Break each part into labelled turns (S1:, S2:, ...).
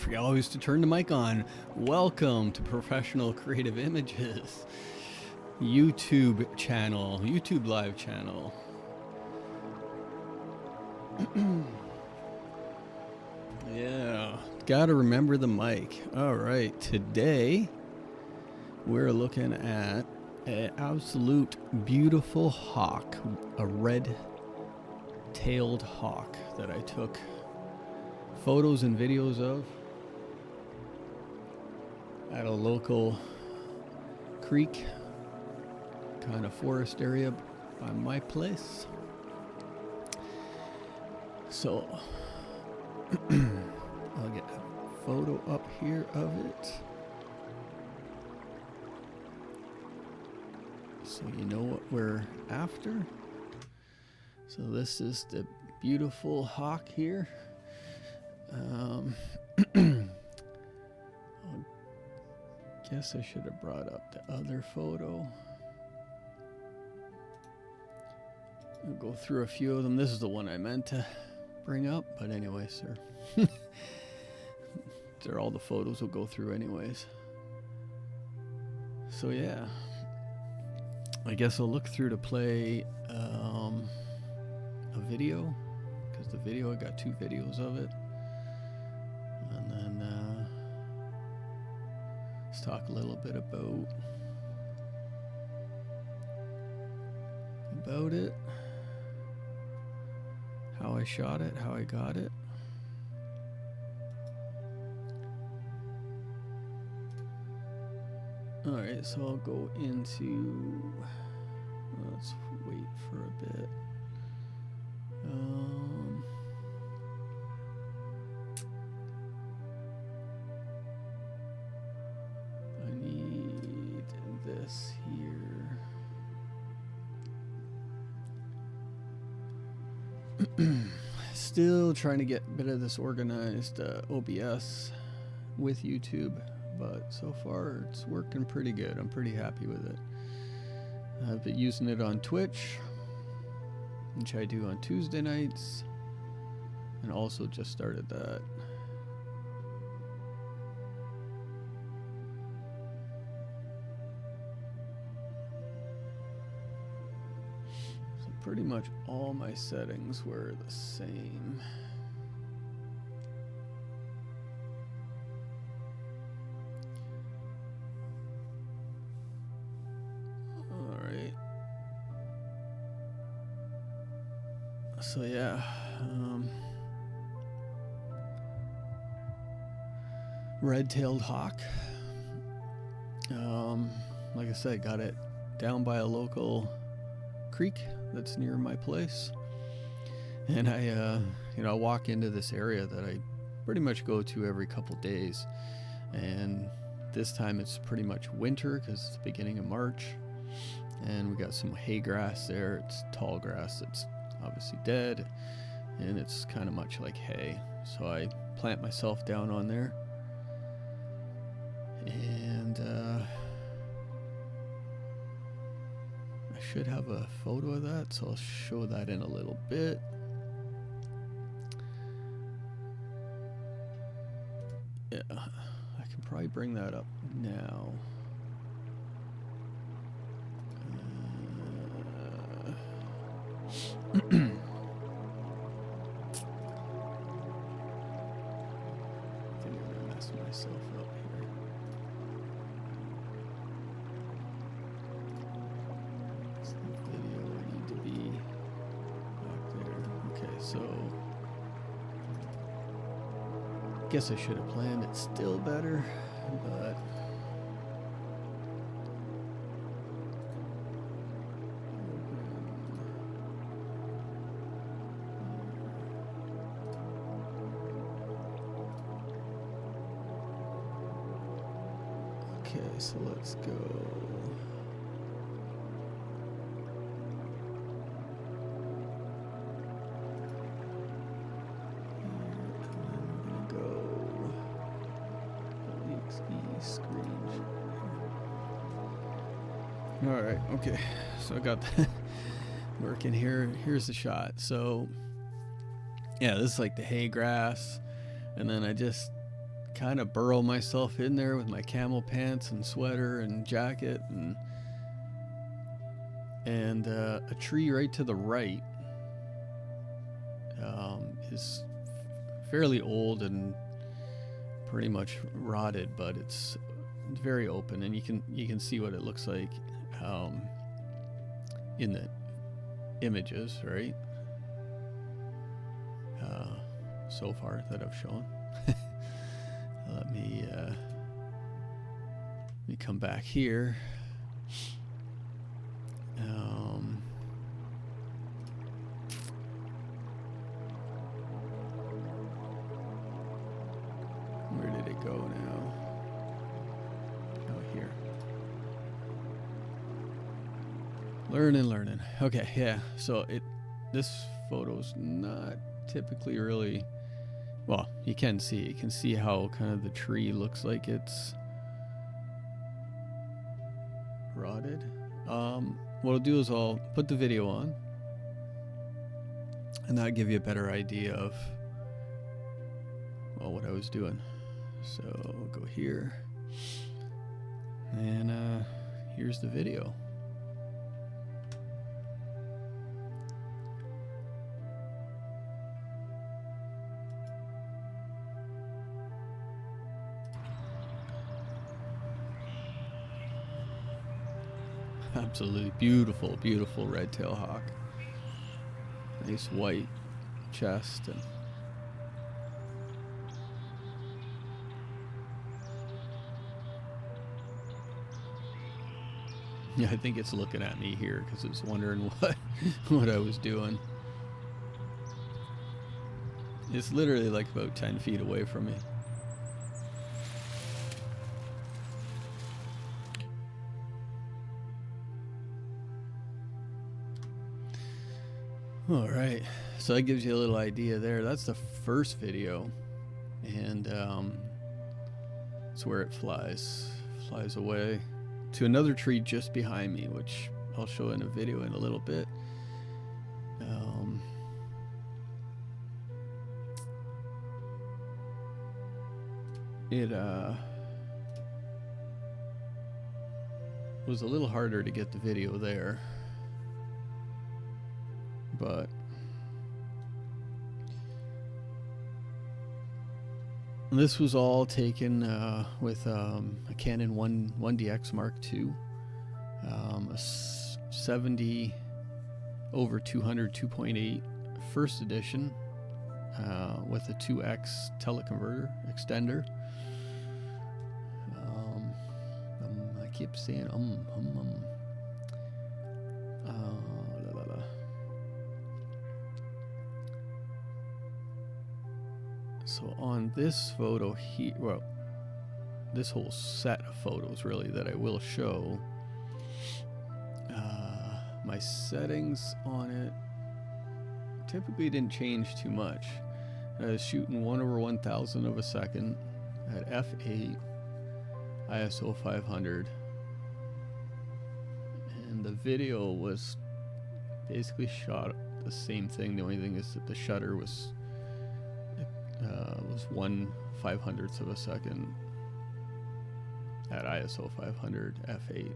S1: forget always to turn the mic on. Welcome to Professional Creative Images YouTube channel, YouTube live channel. Yeah, gotta remember the mic. All right, today we're looking at an absolute beautiful hawk, a red-tailed hawk that I took photos and videos of at a local creek, kind of forest area by my place. So I'll get a photo up here of it so you know what we're after. So this is the beautiful hawk here. I guess I should have brought up the other photo. I'll go through a few of them. This is the one I meant to bring up, but anyway, sir. They're all the photos we'll go through anyways. So yeah, I guess I'll look through to play a video, because the video, I got 2 videos of it. And then let's talk a little bit about it, how I shot it, how I got it. All right, so I'll go into, let's wait for a bit. I need this here. Still trying to get a bit of this organized OBS with YouTube, but so far it's working pretty good. I'm pretty happy with it. I've been using it on Twitch, which I do on Tuesday nights, and also just started that. So pretty much all my settings were the same. So yeah, red-tailed hawk. Like I said, got it down by a local creek that's near my place, and I walk into this area that I pretty much go to every couple days, and this time it's pretty much winter because it's the beginning of March, and we got some hay grass there. It's tall grass that's obviously dead, and it's kind of much like hay, so I plant myself down on there, and I should have a photo of that, so I'll show that in a little bit. Yeah, I can probably bring that up now. I think I'm gonna mess myself up here. It's the video I need to be back there. Okay, so guess I should have planned it still better, but okay, so let's go. All right, okay, so I got that working here. Here's the shot. So yeah, this is like the hay grass, and then I just kind of burrow myself in there with my camel pants and sweater and jacket, and a tree right to the right is fairly old and pretty much rotted, but it's very open, and you can see what it looks like in the images, right? So far that I've shown. Let me come back here. Where did it go now? Oh, here. Learning. Okay, yeah. So this photo's not typically really, well, you can see how kind of the tree looks like it's rotted. What I'll do is I'll put the video on, and that'll give you a better idea of, well, what I was doing. So we'll go here, and here's the video. Absolutely beautiful, beautiful red-tailed hawk. Nice white chest, and yeah, I think it's looking at me here because it's wondering what I was doing. It's literally like about 10 feet away from me. All right, so that gives you a little idea there. That's the first video, and it's where it flies away to another tree just behind me, which I'll show in a video in a little bit. It was a little harder to get the video there, but this was all taken with a Canon 1DX Mark II, a 70 over 200 2.8 first edition with a 2x teleconverter extender. I keep saying So on this photo here, well, this whole set of photos really that I will show, my settings on it typically didn't change too much. I was shooting 1/1000 of a second at f8, ISO 500, and the video was basically shot the same thing. The only thing is that the shutter was 1/500th of a second at ISO 500 f8.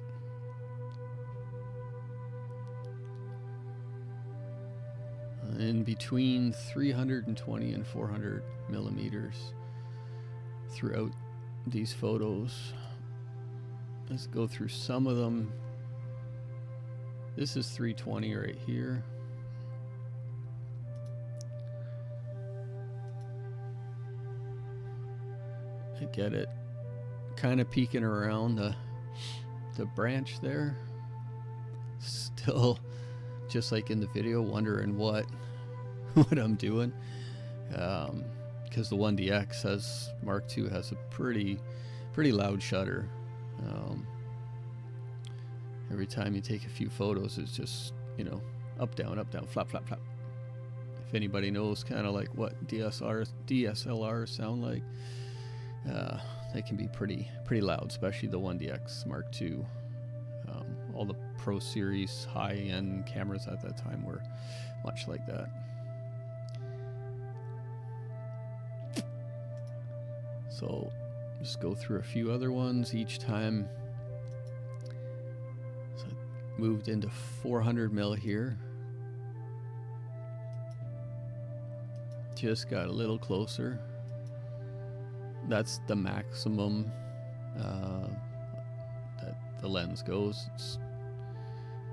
S1: In between 320 and 400 millimeters throughout these photos. Let's go through some of them. This is 320 right here. I get it kind of peeking around the branch there. Still, just like in the video, wondering what I'm doing, because the 1DX Mark II has a pretty loud shutter. Every time you take a few photos, it's just, up down, flap flap flap. If anybody knows kind of like what DSLRs sound like, they can be pretty loud, especially the 1DX Mark II. All the Pro Series high-end cameras at that time were much like that. So just go through a few other ones each time. So I moved into 400 mil here. Just got a little closer. That's the maximum that the lens goes. It's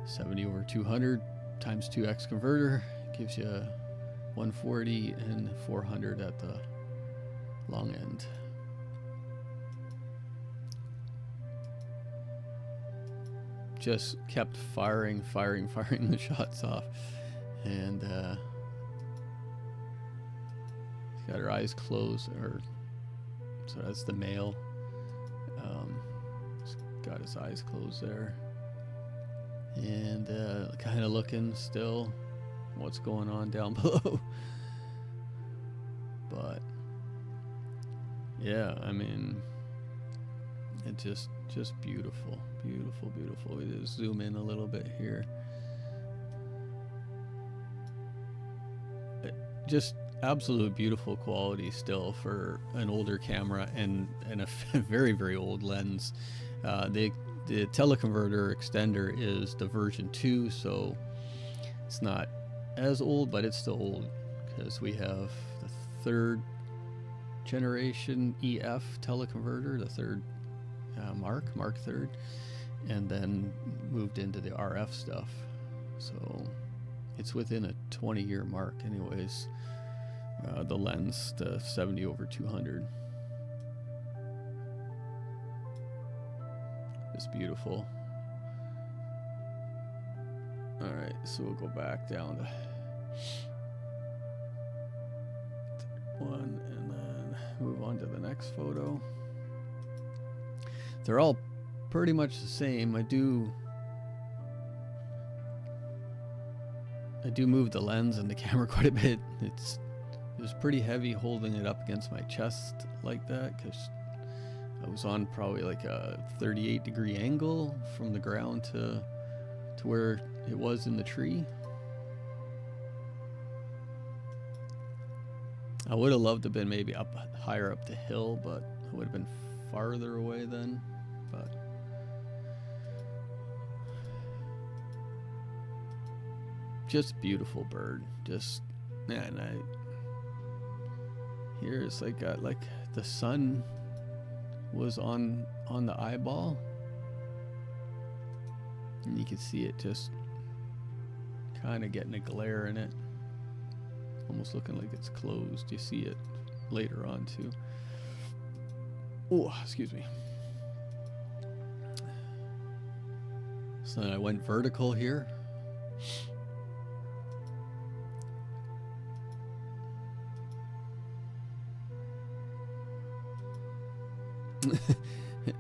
S1: 70/200 times 2x converter gives you 140 and 400 at the long end. Just kept firing the shots off, and she's got her eyes closed, so that's the male. He's got his eyes closed there, and kind of looking still what's going on down below. But yeah, I mean, it just beautiful. We just zoom in a little bit here. Just absolute beautiful quality still for an older camera and a very old lens. The teleconverter extender is the version 2, so it's not as old, but it's still old because we have the 3rd generation EF teleconverter, the 3rd Mark 3rd, and then moved into the RF stuff. So it's within a 20-year mark anyways. The lens, the 70/200. It's beautiful. Alright, so we'll go back down to 1 and then move on to the next photo. They're all pretty much the same. I do move the lens and the camera quite a bit. It was pretty heavy holding it up against my chest like that because I was on probably like a 38-degree angle from the ground to where it was in the tree. I would have loved to have been maybe higher up the hill, but I would have been farther away then. But just beautiful bird. Just, man, here it's like got like the sun was on the eyeball, and you can see it just kind of getting a glare in it, almost looking like it's closed. You see it later on too. Oh, excuse me. So then I went vertical here.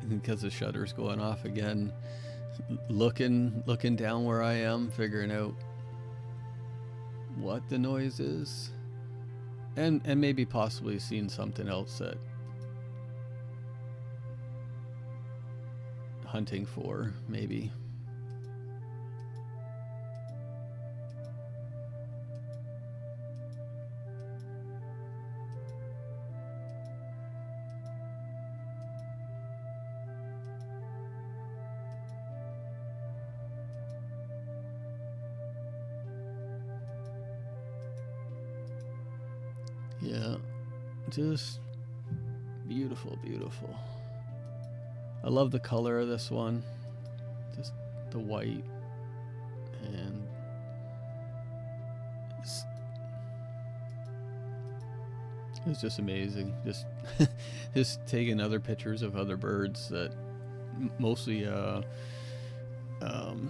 S1: Because the shutter's going off again, looking down where I am, figuring out what the noise is, and maybe possibly seeing something else that hunting for, maybe. Yeah, just beautiful. I love the color of this one, just the white, and it's just amazing. Just taking other pictures of other birds that mostly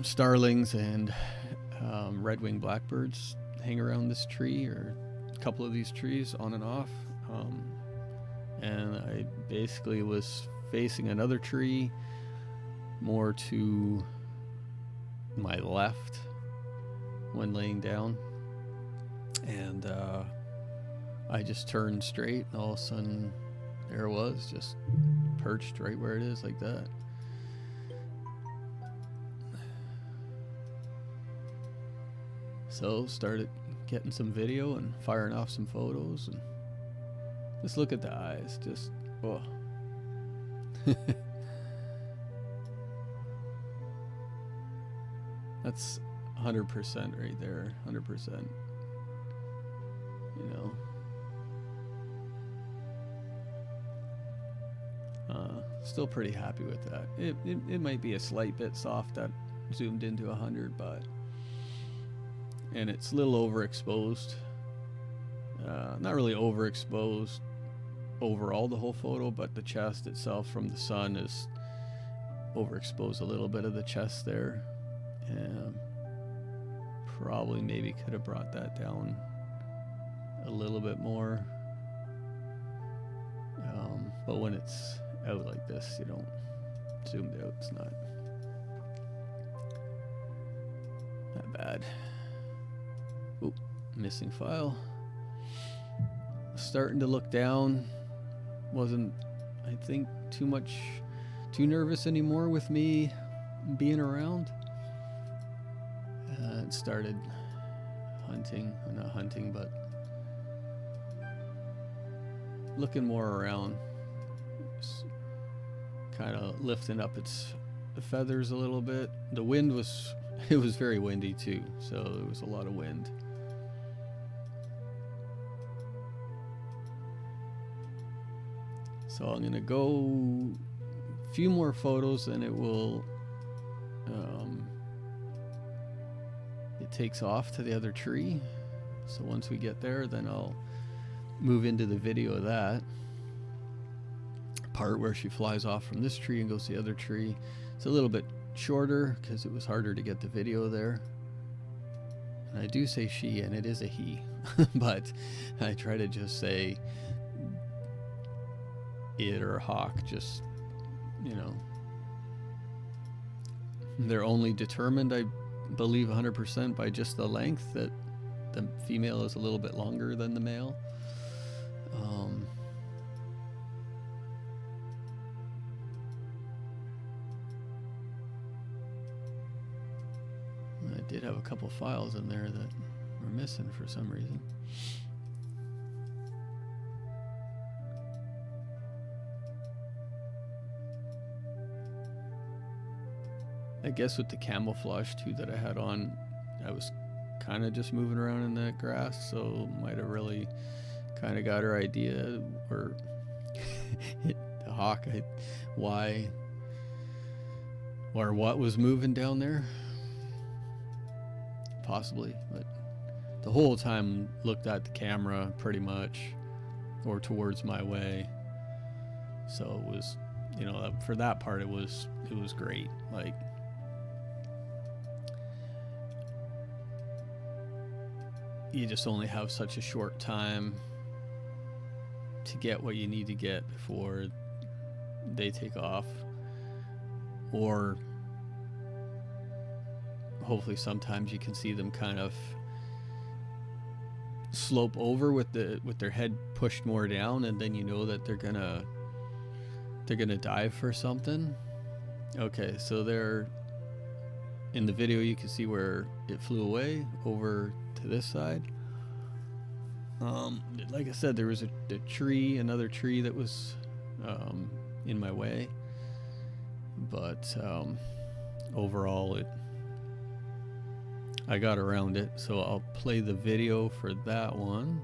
S1: starlings and red-winged blackbirds hang around this tree, or a couple of these trees on and off. And I basically was facing another tree more to my left when laying down, and I just turned straight, and all of a sudden there it was, just perched right where it is like that. So started getting some video and firing off some photos, and just look at the eyes, just Oh. That's 100% right there. 100%. You know. Still pretty happy with that. It might be a slight bit soft that zoomed into 100, but and it's a little overexposed. Not really overexposed overall the whole photo, but the chest itself from the sun is overexposed a little bit of the chest there. And probably maybe could have brought that down a little bit more. But when it's out like this, you don't zoom out, it's not that bad. Oop, missing file. Starting to look down. Wasn't, I think, too nervous anymore with me being around. And started hunting, not hunting, but looking more around. Kind of lifting up its feathers a little bit. The wind was, it was very windy too, so there was a lot of wind. So I'm gonna go a few more photos and it will, it takes off to the other tree. So once we get there, then I'll move into the video of that part where she flies off from this tree and goes to the other tree. It's a little bit shorter because it was harder to get the video there. And I do say she, and it is a he, but I try to just say it or hawk, just, you know. They're only determined, I believe, 100% by just the length, that the female is a little bit longer than the male. I did have a couple files in there that were missing for some reason. I guess with the camouflage too that I had on, I was kind of just moving around in that grass, so might have really kind of got her idea, or the hawk, why or what was moving down there, possibly. But the whole time looked at the camera pretty much, or towards my way, so it was, you know, for that part it was great. Like, you just only have such a short time to get what you need to get before they take off, or hopefully sometimes you can see them kind of slope over with their head pushed more down, and then you know that they're gonna dive for something. Okay, so they're in the video, you can see where it flew away over to this side. Like I said, there was another tree that was in my way, but overall I got around it. So I'll play the video for that one,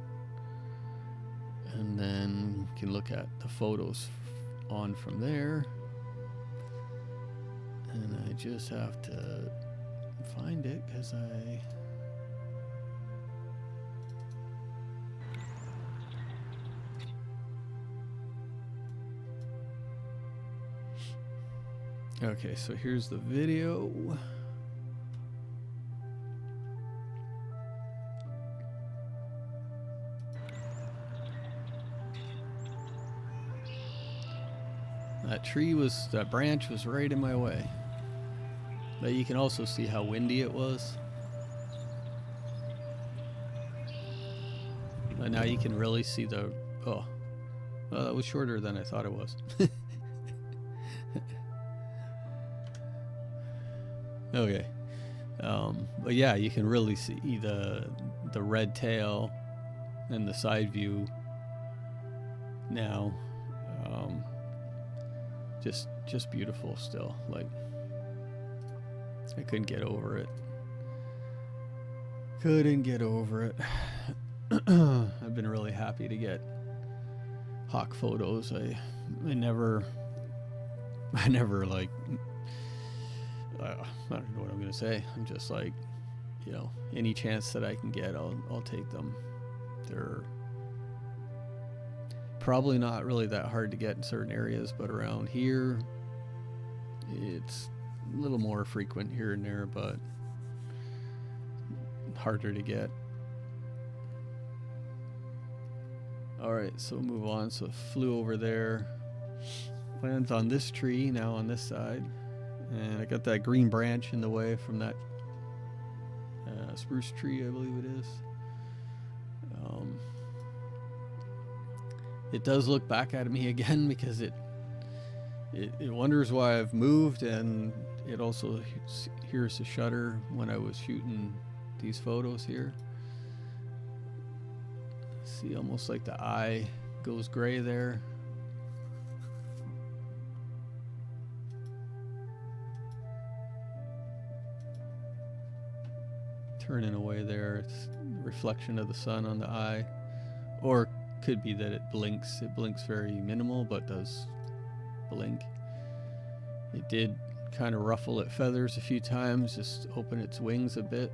S1: and then you can look at the photos on from there. And I just have to find it because okay, so here's the video. That branch was right in my way. But you can also see how windy it was. But now you can really see well, that was shorter than I thought it was. Okay. But yeah, you can really see the red tail and the side view now. just beautiful still. Like, I couldn't get over it. Couldn't get over it. I've been really happy to get hawk photos. I never like, I don't know what I'm gonna say. I'm just like, you know, any chance that I can get, I'll take them. They're probably not really that hard to get in certain areas, but around here it's a little more frequent here and there, but harder to get. Alright, so move on. So it flew over there, lands on this tree now on this side, and I got that green branch in the way from that spruce tree, I believe it is. It does look back at me again because it wonders why I've moved, and it also hears the shutter when I was shooting these photos here. See, almost like the eye goes gray there. Turning away there, it's the reflection of the sun on the eye, or could be that it blinks. It blinks very minimal, but does blink. It did kind of ruffle its feathers a few times, just open its wings a bit.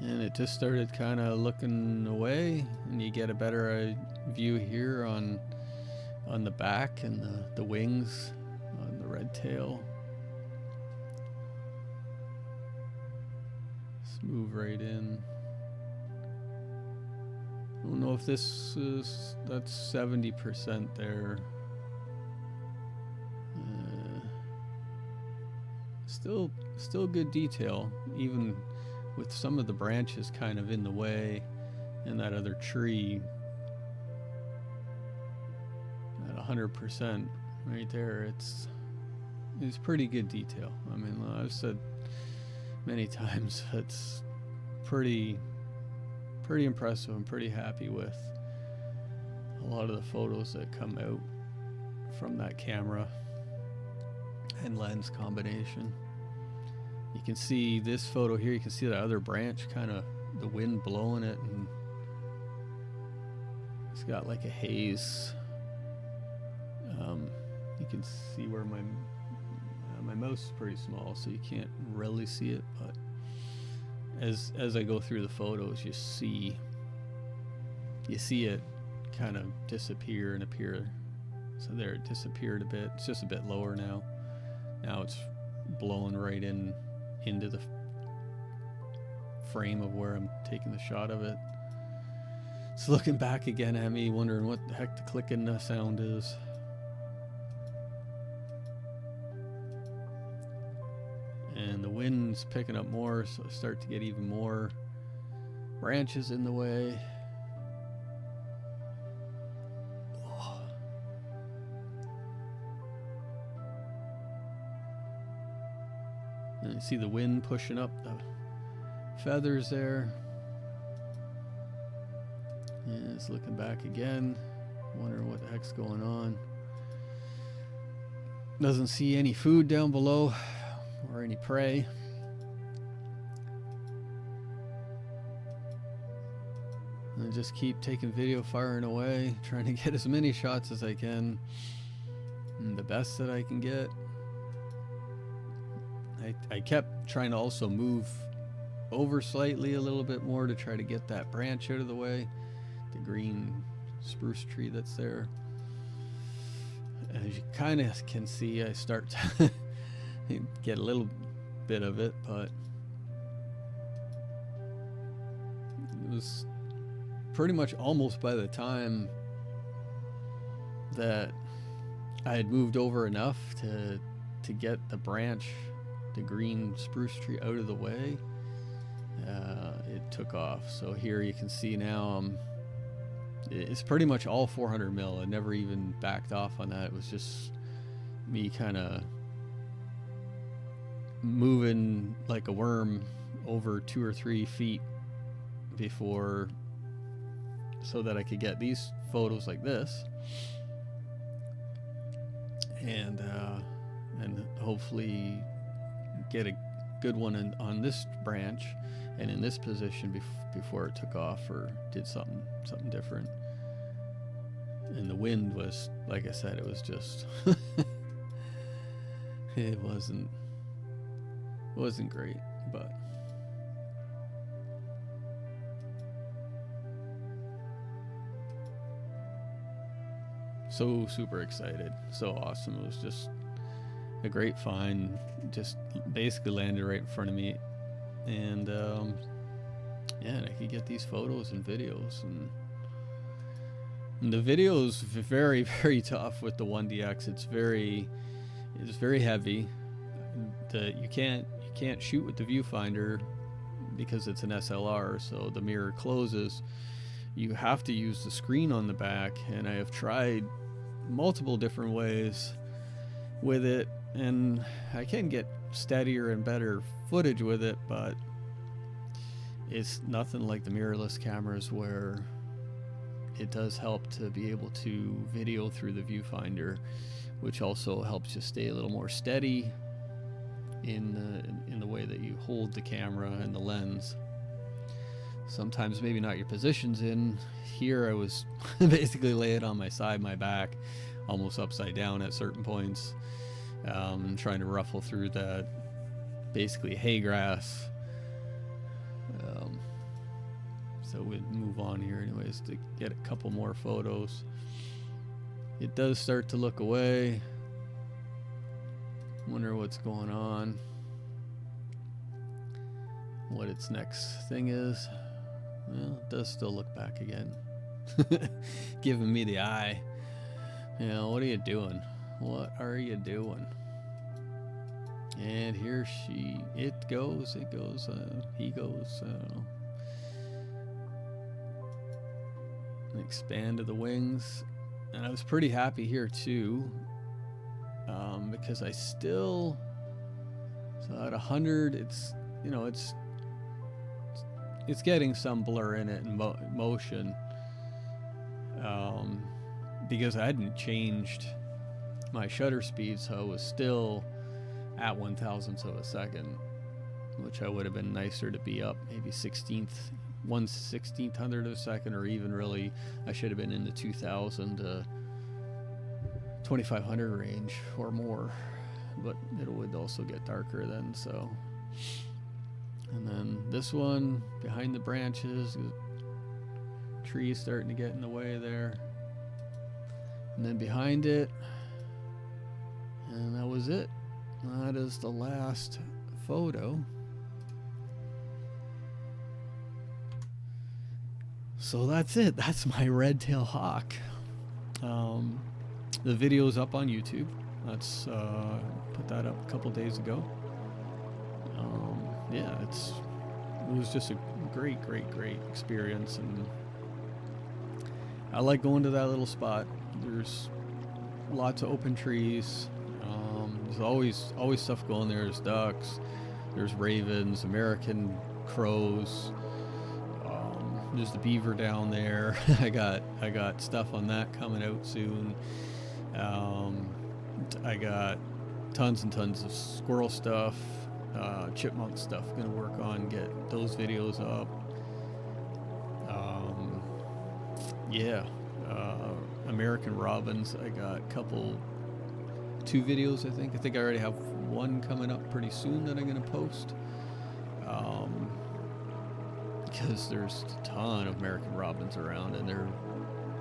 S1: And it just started kind of looking away, and you get a better view here on the back and the wings on the red tail. Let's move right in. I don't know if that's 70% there. Still good detail, even with some of the branches kind of in the way, and that other tree at 100% right there. It's pretty good detail. I mean, I've said many times, it's pretty impressive. I'm pretty happy with a lot of the photos that come out from that camera and lens combination. You can see this photo here, you can see the other branch, kind of the wind blowing it, and it's got like a haze. You can see where my mouse is pretty small, so you can't really see it, but as I go through the photos, you see it kind of disappear and appear. So there, it disappeared a bit. It's just a bit lower now. Now it's blowing right into the frame of where I'm taking the shot of it. It's looking back again at me, wondering what the heck the clicking sound is. And the wind's picking up more, so I start to get even more branches in the way. And you see the wind pushing up the feathers there. And it's looking back again, wondering what the heck's going on. Doesn't see any food down below or any prey. And just keep taking video, firing away, trying to get as many shots as I can, and the best that I can get. I kept trying to also move over slightly a little bit more to try to get that branch out of the way, the green spruce tree that's there. As you kind of can see, I start to get a little bit of it, but it was pretty much almost by the time that I had moved over enough to get the branch, the green spruce tree, out of the way. It took off. So here you can see now it's pretty much all 400 mil. I never even backed off on that. It was just me kind of moving like a worm over 2 or 3 feet before, so that I could get these photos like this, and hopefully get a good one on this branch and in this position before it took off or did something different. And the wind was, like I said, it was just it wasn't great, but so super excited, so awesome. It was just a great find, just basically landed right in front of me, and yeah, and I could get these photos and videos, and the video's very, very tough with the 1DX. It's very heavy. You can't shoot with the viewfinder because it's an SLR, so the mirror closes. You have to use the screen on the back, and I have tried multiple different ways with it, and I can get steadier and better footage with it, but it's nothing like the mirrorless cameras, where it does help to be able to video through the viewfinder, which also helps you stay a little more steady in the way that you hold the camera and the lens. Sometimes maybe not your positions in. Here I was basically laying on my side, my back, almost upside down at certain points, trying to ruffle through that basically hay grass. So we'll move on here anyways to get a couple more photos. It does start to look away. Wonder what's going on, what its next thing is. Well, it does still look back again. Giving me the eye. You know, what are you doing? What are you doing? And here it goes, he goes. Expand to the wings. And I was pretty happy here too, because I still, so at 100, it's, you know, it's getting some blur in it and motion, because I hadn't changed my shutter speed, so I was still at 1,000ths of a second, which I would have been nicer to be up maybe 1/1600 of a second, or even really I should have been in the 2,000 to 2,500 range or more, but it would also get darker then. So, and then this one behind the branches, trees starting to get in the way there, and then behind it, and that was it. That is the last photo. So that's it. That's my red-tailed hawk. The video's up on YouTube. That's put that up a couple days ago. Yeah, it was just a great experience, and I like going to that little spot. There's lots of open trees. There's always stuff going there. There's ducks, there's ravens, American crows. There's the beaver down there. I got stuff on that coming out soon. I got tons and tons of squirrel stuff, chipmunk stuff. Gonna work on get those videos up. Yeah, American robins. I got two videos. I think I already have one coming up pretty soon that I'm gonna post. Because there's a ton of American robins around, and they're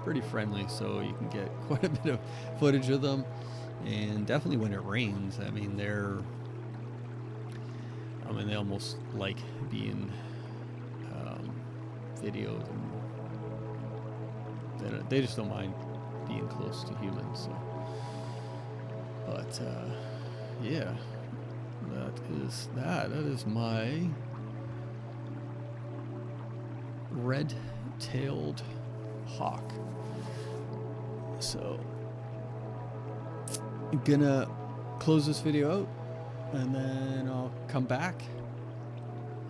S1: pretty friendly, so you can get quite a bit of footage of them. And definitely when it rains, I mean, they almost like being videoed, and they just don't mind being close to humans. So, but yeah, that is my red-tailed hawk. So, I'm gonna close this video out. and then I'll come back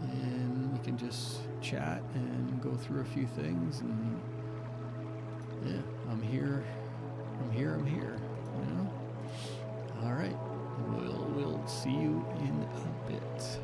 S1: and we can just chat and go through a few things. And yeah, I'm here, you know? All right, we'll see you in a bit.